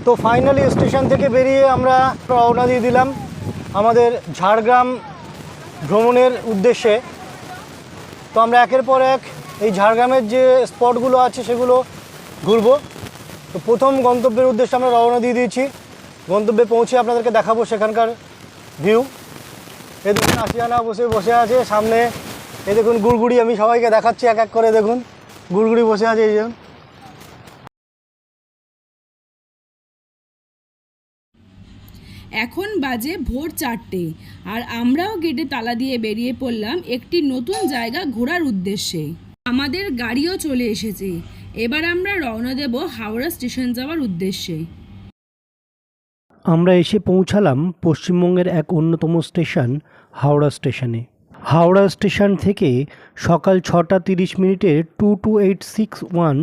তো finally station থেকে বেরিয়ে আমরা রওনা দিয়ে দিলাম আমাদের ঝাড়গ্রাম ভ্রমণের উদ্দেশ্যে। তো আমরা একের পর এক এই ঝাড়গ্রামের যে স্পটগুলো আছে সেগুলো ঘুরবো। তো প্রথম গন্তব্যের উদ্দেশ্যে আমরা রওনা দিয়ে দিয়েছি। গন্তব্যে পৌঁছে আপনাদেরকে দেখাবো সেখানকার ভিউ। এই দেখুন আশিয়ানা বসে আছে সামনে। এই দেখুন গুড়গুড়ি, আমি সবাইকে দেখাচ্ছি এক এক করে। দেখুন গুড়গুড়ি বসে আছে এই যে। এখন বাজে ভোর 4টে আর আমরাও গেটে তালা দিয়ে বেরিয়ে পড়লাম একটি নতুন জায়গা ঘোরার উদ্দেশ্যে। আমাদের গাড়িও চলে এসেছে। এবার আমরা রওনা দেব হাওড়া স্টেশন যাওয়ার উদ্দেশ্যে। আমরা এসে পৌঁছালাম পশ্চিমবঙ্গের এক অন্যতম স্টেশন হাওড়া স্টেশনে। হাওড়া স্টেশন থেকে সকাল 6:30 2286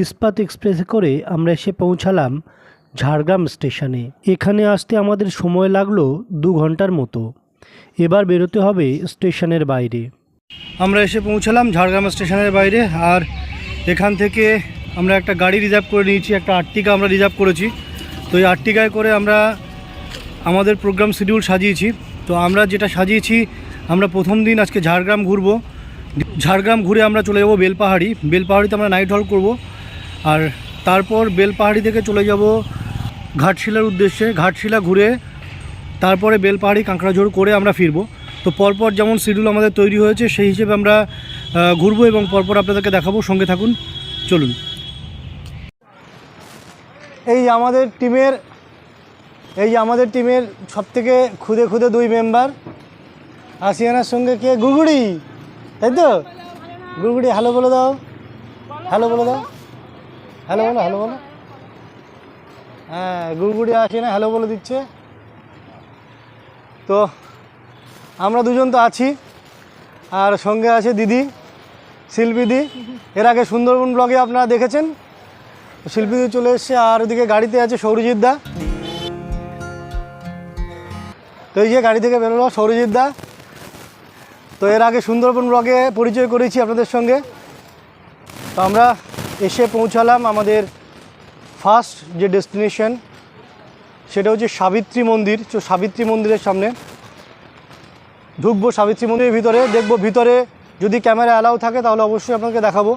ইস্পাত এক্সপ্রেসে করে আমরা এসে পৌঁছালাম ঝাড়গ্রাম স্টেশনে। এখানে আসতে আমাদের সময় লাগলো 2 ঘন্টার মতো। এবার বেরোতে হবে স্টেশনের বাইরে। আমরা এসে পৌঁছালাম ঝাড়গ্রাম স্টেশনের বাইরে। আর এখান থেকে আমরা একটা গাড়ি রিজার্ভ করে নিয়েছি, একটা আর্টিকা আমরা রিজার্ভ করেছি। তো এই আর্টিকায় করে আমরা আমাদের প্রোগ্রাম শিডিউল সাজিয়েছি। তো আমরা যেটা সাজিয়েছি, আমরা প্রথম দিন আজকে ঝাড়গ্রাম ঘুরবো। ঝাড়গ্রাম ঘুরে আমরা চলে যাব বেলপাহাড়ি। বেলপাহাড়িতে আমরা নাইট হল্ট করব। আর তারপর বেলপাহাড়ি থেকে চলে যাব ঘাটশিলার উদ্দেশ্যে। ঘাটশিলা ঘুরে তারপরে বেলপাহাড়ি কাঁকড়াঝোড় করে আমরা ফিরবো। তো পরপর যেমন শিডিউল আমাদের তৈরি হয়েছে সেই হিসেবে আমরা ঘুরবো এবং পরপর আপনাদেরকে দেখাবো। সঙ্গে থাকুন, চলুন। এই আমাদের টিমের সবথেকে খুদে 2 মেম্বার। আসিয়ানার সঙ্গে কে? গুড়গুড়ি, তাই তো? গুড়গুড়ি হ্যালো বলে দাও, হ্যালো বলে দাও, হ্যালো বলো। হ্যাঁ, গুড়গুড়ি আসিয়ানা হ্যালো বলে দিচ্ছে। তো আমরা দুজন তো আছি, আর সঙ্গে আছে দিদি শিল্পীদি। এর আগে সুন্দরবন ব্লগে আপনারা দেখেছেন। শিল্পীদি চলে এসছে। আর ওদিকে গাড়িতে আছে সৌরজিৎ দা। তো এই যে গাড়ি থেকে বেরোলো সৌরজিৎ দা। তো এর আগে সুন্দরবন ব্লগে পরিচয় করেছি আপনাদের সঙ্গে। তো আমরা এসে পৌঁছালাম আমাদের ফার্স্ট যে ডেস্টিনেশন, সেটা হচ্ছে সাবিত্রী মন্দির। তো সাবিত্রী মন্দিরের সামনে ঢুকবো, সাবিত্রী মন্দিরের ভিতরে দেখবো। ভিতরে যদি ক্যামেরা অ্যালাউ থাকে তাহলে অবশ্যই আপনাকে দেখাবো।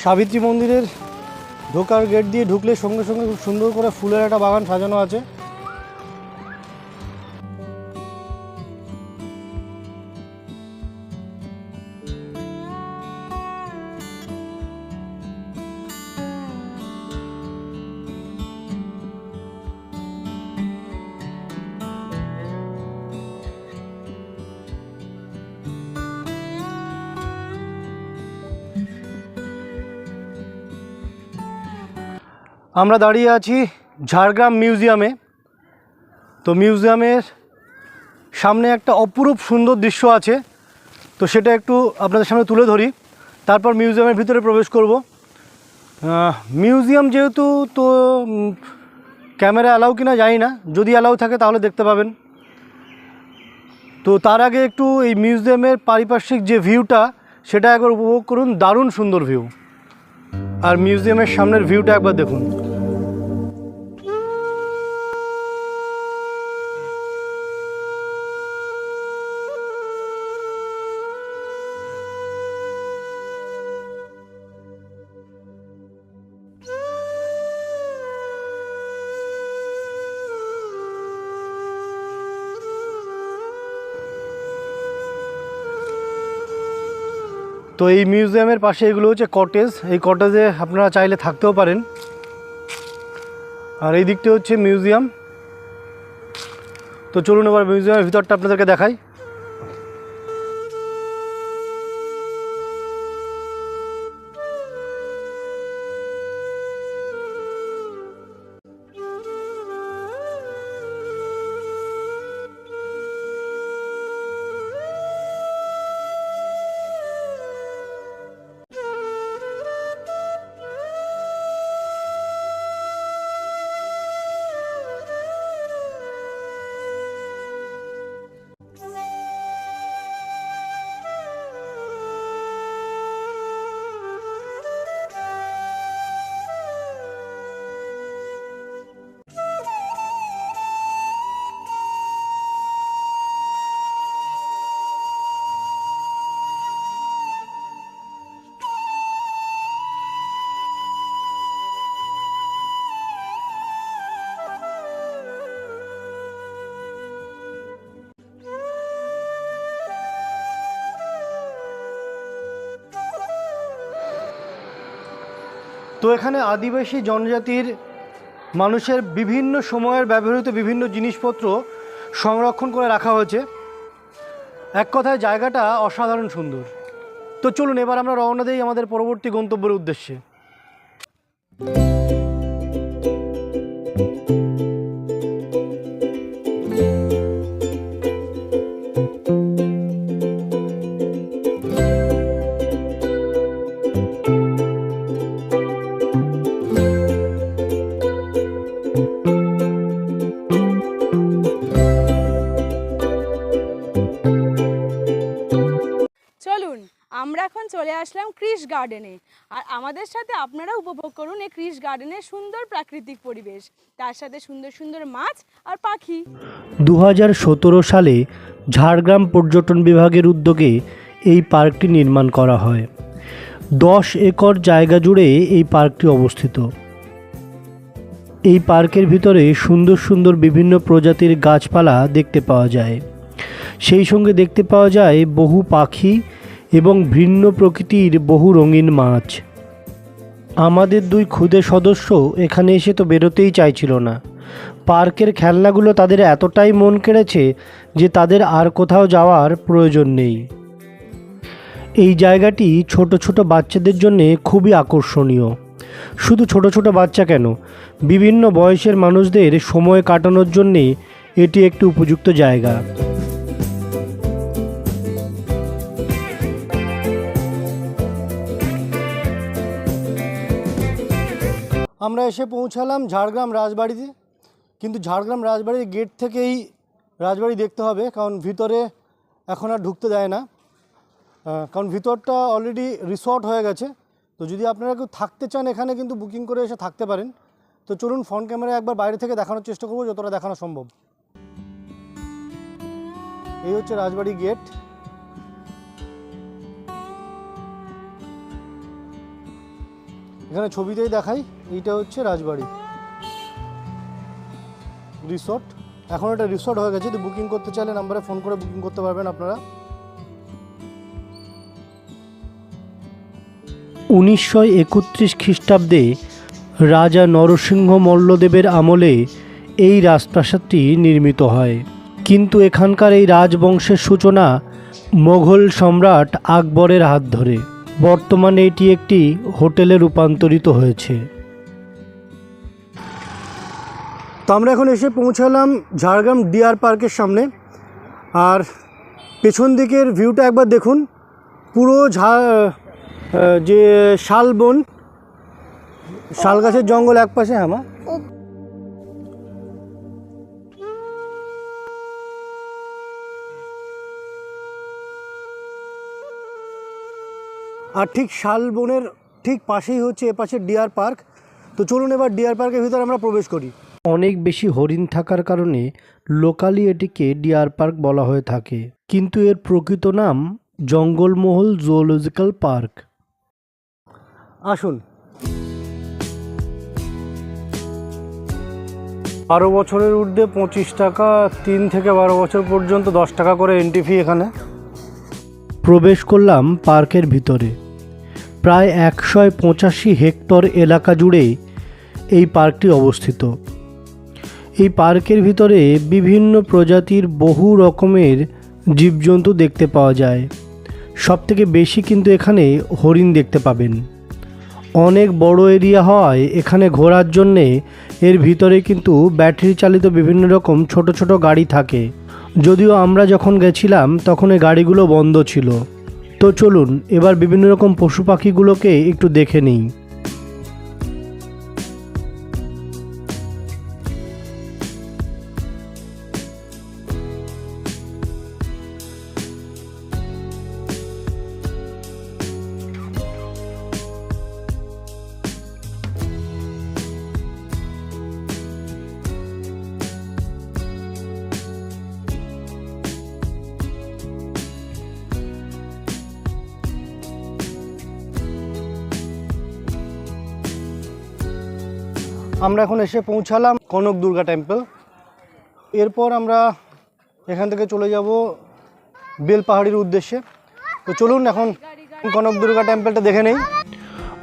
সাবিত্রী মন্দিরের ঢোকার গেট দিয়ে ঢুকলে সঙ্গে সঙ্গে খুব সুন্দর করে ফুলের একটা বাগান সাজানো আছে। আমরা দাঁড়িয়ে আছি ঝাড়গ্রাম মিউজিয়ামে। তো মিউজিয়ামের সামনে একটা অপরূপ সুন্দর দৃশ্য আছে। তো সেটা একটু আপনাদের সামনে তুলে ধরি, তারপর মিউজিয়ামের ভিতরে প্রবেশ করব। মিউজিয়াম যেহেতু, তো ক্যামেরা অ্যালাউ কিনা জানি না, যদি অ্যালাউ থাকে তাহলে দেখতে পাবেন। তো তার আগে একটু এই মিউজিয়ামের পারিপার্শ্বিক যে ভিউটা সেটা একবার উপভোগ করুন। দারুণ সুন্দর ভিউ। আর মিউজিয়ামের সামনের ভিউটা একবার দেখুন। তো এই মিউজিয়ামের পাশে এগুলো হচ্ছে কটেজ। এই কটেজে আপনারা চাইলে থাকতেও পারেন। আর এই দিকটা হচ্ছে মিউজিয়াম। তো চলুন এবার মিউজিয়ামের ভিতরটা আপনাদেরকে দেখাই। তো এখানে আদিবাসী জনজাতির মানুষের বিভিন্ন সময়ের ব্যবহৃত বিভিন্ন জিনিসপত্র সংরক্ষণ করে রাখা হয়েছে। এক কথায় জায়গাটা অসাধারণ সুন্দর। তো চলুন এবার আমরা রওনা দেই আমাদের পরবর্তী গন্তব্যের উদ্দেশ্যে। চলুন আমরা এখন চলে আসলাম ক্রিশ গার্ডেনে, আর আমাদের সাথে আপনারা উপভোগ করুন এই ক্রিশ গার্ডেনের সুন্দর প্রাকৃতিক পরিবেশ, তার সাথে সুন্দর সুন্দর মাছ আর পাখি। 2017 সালে ঝাড়গ্রাম পর্যটন বিভাগের উদ্যোগে এই পার্কটি নির্মাণ করা হয়। 10 একর জায়গা জুড়ে এই পার্কটি অবস্থিত। এই পার্কের ভিতরে সুন্দর সুন্দর বিভিন্ন প্রজাতির গাছপালা দেখতে পাওয়া যায়। সেই সঙ্গে দেখতে পাওয়া যায় বহু পাখি এবং ভিন্ন প্রকৃতির বহু রঙিন মাছ। আমাদের 2 ক্ষুদে সদস্য এখানে এসে তো বেরোতেই চাইছিল না। পার্কের খেলনাগুলো তাদের এতটাই মন কেড়েছে যে তাদের আর কোথাও যাওয়ার প্রয়োজন নেই। এই জায়গাটি ছোট ছোট বাচ্চাদের জন্য খুবই আকর্ষণীয়। শুধু ছোট ছোট বাচ্চা কেন, বিভিন্ন বয়সের মানুষদের সময় কাটানোর জন্যে এটি একটি উপযুক্ত জায়গা। আমরা এসে পৌঁছালাম ঝাড়গ্রাম রাজবাড়িতে, কিন্তু ঝাড়গ্রাম রাজবাড়ির গেট থেকেই রাজবাড়ি দেখতে হবে, কারণ ভিতরে এখন আর ঢুকতে দেয় না, কারণ ভিতরটা অলরেডি রিসর্ট হয়ে গেছে। তো যদি আপনারা কেউ থাকতে চান এখানে কিন্তু বুকিং করে এসে থাকতে পারেন। তো চলুন ফ্রন্ট ক্যামেরায় একবার বাইরে থেকে দেখানোর চেষ্টা করবো যতটা দেখানো সম্ভব। এই হচ্ছে রাজবাড়ি গেট। এখানে ছবিতেই দেখাই, এইটা হচ্ছে রাজবাড়ি রিসর্ট। এখন এটা রিসর্ট হয়ে গেছে। যদি বুকিং করতে চাইলে নাম্বারে ফোন করে বুকিং করতে পারবেন আপনারা। 1931 খ্রিস্টাব্দে রাজা নরসিংহ মল্লদেবের আমলে এই রাজপ্রাসাদটি নির্মিত হয়, কিন্তু এখানকার এই রাজবংশের সূচনা মোগল সম্রাট আকবরের হাত ধরে। বর্তমানে এটি একটি হোটেলে রূপান্তরিত হয়েছে। তো আমরা এখন এসে পৌঁছালাম ঝাড়গ্রাম ডিয়ার পার্কের সামনে, আর পেছন দিকের ভিউটা একবার দেখুন। পুরো যে শালবন, শাল গাছের জঙ্গল এক পাশে, আমার আর ঠিক শালবনের ঠিক পাশেই হচ্ছে এ পাশে ডিয়ার পার্ক। তো চলুন এবার ডিয়ার পার্কের ভিতরে আমরা প্রবেশ করি। অনেক বেশি হরিণ থাকার কারণে লোকালি এটিকে ডিয়ার পার্ক বলা হয়ে থাকে, কিন্তু এর প্রকৃত নাম জঙ্গলমহল জুওলজিক্যাল পার্ক। আসুন। 12 বছরের ঊর্ধ্বে 25 টাকা, 3 থেকে 12 বছর পর্যন্ত 10 টাকা করে এন্ট্রি ফি এখানে। প্রবেশ করলাম পার্কের ভিতরে। প্রায় 185 হেক্টর এলাকা জুড়ে এই পার্কটি অবস্থিত। এই পার্কের ভিতরে বিভিন্ন প্রজাতির বহু রকমের জীবজন্তু দেখতে পাওয়া যায়। সবথেকে বেশি কিন্তু এখানে হরিণ দেখতে পাবেন। অনেক বড় এরিয়া হওয়ায় এখানে ঘোরার জন্যে এর ভিতরে কিন্তু ব্যাটারি চালিত বিভিন্ন রকম ছোট ছোট গাড়ি থাকে। যদিও আমরা যখন গেছিলাম তখন এই গাড়িগুলো বন্ধ ছিল। তো চলুন এবার বিভিন্ন রকম পশু পাখিগুলোকে একটু দেখে নিই। আমরা এখন এসে পৌঁছালাম কনক দুর্গা টেম্পল। এরপর আমরা এখান থেকে চলে যাব বেলপাহাড়ির উদ্দেশ্যে। তো চলুন এখন কনক দুর্গা টেম্পলটা দেখে নেই।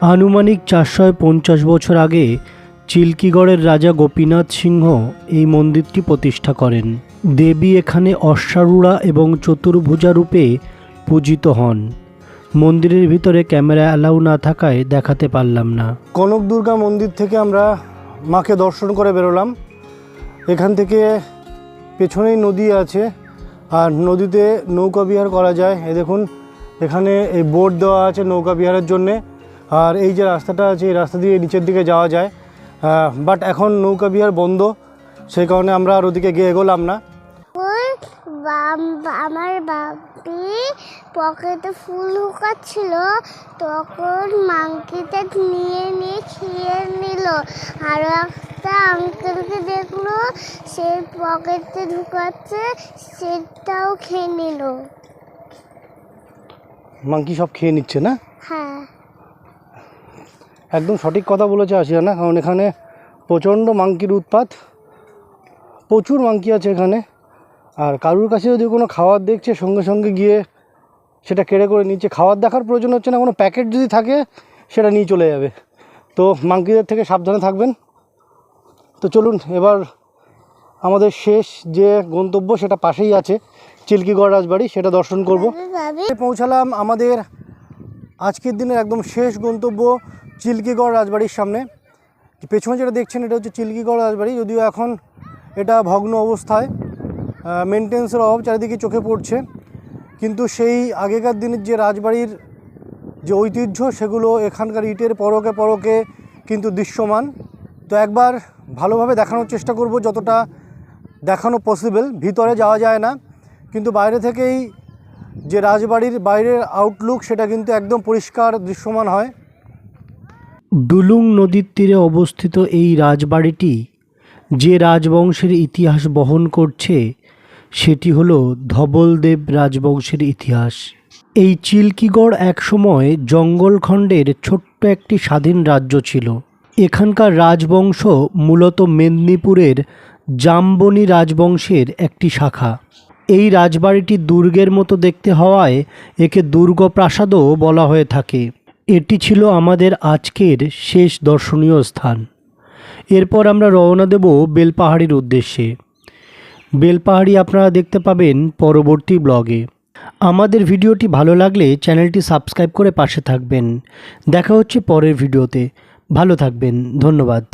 আনুমানিক 450 বছর আগে চিল্কিগড়ের রাজা গোপীনাথ সিংহ এই মন্দিরটি প্রতিষ্ঠা করেন। দেবী এখানে অশ্বারূঢ়া এবং চতুর্ভুজা রূপে পূজিত হন। মন্দিরের ভিতরে ক্যামেরা অ্যালাউ না থাকায় দেখাতে পারলাম না। কনক দুর্গা মন্দির থেকে আমরা মাকে দর্শন করে বেরোলাম। এখান থেকে পেছনেই নদী আছে, আর নদীতে নৌকা বিহার করা যায়। এই দেখুন, এখানে এই বোর্ড দেওয়া আছে নৌকা বিহারের জন্যে। আর এই যে রাস্তাটা আছে, এই রাস্তা দিয়ে নিচের দিকে যাওয়া যায়, বাট এখন নৌকা বিহার বন্ধ, সেই কারণে আমরা আর ওদিকে গিয়ে এগোলাম না। আমার বাপি পকেটে ফুল ঢুকাচ্ছিল, তখন মাংকিটা নিয়ে খেয়ে নিল। আর একটা আঙ্কেলকে দেখলো, সে পকেটে ঢুকাচ্ছে, সেটাও খেয়ে নিল। মাংকি সব খেয়ে নিচ্ছে না? হ্যাঁ, একদম সঠিক কথা বলেছে আসিয়া না, কারণ এখানে প্রচণ্ড মাংকির উৎপাত, প্রচুর মাংকি আছে এখানে। আর কারুর কাছে যদি কোনো খাবার দেখছে, সঙ্গে সঙ্গে গিয়ে সেটা কেড়ে করে নিচ্ছে। খাবার দেখার প্রয়োজন হচ্ছে না, কোনো প্যাকেট যদি থাকে সেটা নিয়ে চলে যাবে। তো মাংকিদের থেকে সাবধানে থাকবেন। তো চলুন, এবার আমাদের শেষ যে গন্তব্য সেটা পাশেই আছে, চিল্কিগড় রাজবাড়ি, সেটা দর্শন করব। পৌঁছালাম আমাদের আজকের দিনের একদম শেষ গন্তব্য চিল্কিগড় রাজবাড়ির সামনে। পেছনে যেটা দেখছেন এটা হচ্ছে চিল্কিগড় রাজবাড়ি, যদিও এখন এটা ভগ্ন অবস্থায়, মেনটেন্সের অভাব চারিদিকে চোখে পড়ছে, কিন্তু সেই আগেকার দিনের যে রাজবাড়ির যে ঐতিহ্য সেগুলো এখানকার ইটের পরকে পরকে কিন্তু দৃশ্যমান। তো একবার ভালোভাবে দেখানোর চেষ্টা করব, যতটা দেখানো পসিবল। ভিতরে যাওয়া যায় না, কিন্তু বাইরে থেকেই যে রাজবাড়ির বাইরের আউটলুক সেটা কিন্তু একদম পরিষ্কার দৃশ্যমান হয়। ডুলুং নদীর তীরে অবস্থিত এই রাজবাড়িটি যে রাজবংশের ইতিহাস বহন করছে সেটি হলো ধবলদেব রাজবংশের ইতিহাস। এই চিল্কিগড় একসময় জঙ্গলখণ্ডের ছোট্ট একটি স্বাধীন রাজ্য ছিল। এখানকার রাজবংশ মূলত মেদিনীপুরের জামবনি রাজবংশের একটি শাখা। এই রাজবাড়িটি দুর্গের মতো দেখতে হওয়ায় একে দুর্গপ্রাসাদও বলা হয়ে থাকে। এটি ছিল আমাদের আজকের শেষ দর্শনীয় স্থান। এরপর আমরা রওনা দেব বেলপাহাড়ির উদ্দেশ্যে। বেলপাহাড়ি আপনারা দেখতে পাবেন পরবর্তী ব্লগে। আমাদের ভিডিওটি ভালো লাগলে চ্যানেলটি সাবস্ক্রাইব করে পাশে থাকবেন। দেখা হচ্ছে পরের ভিডিওতে। ভালো থাকবেন, ধন্যবাদ।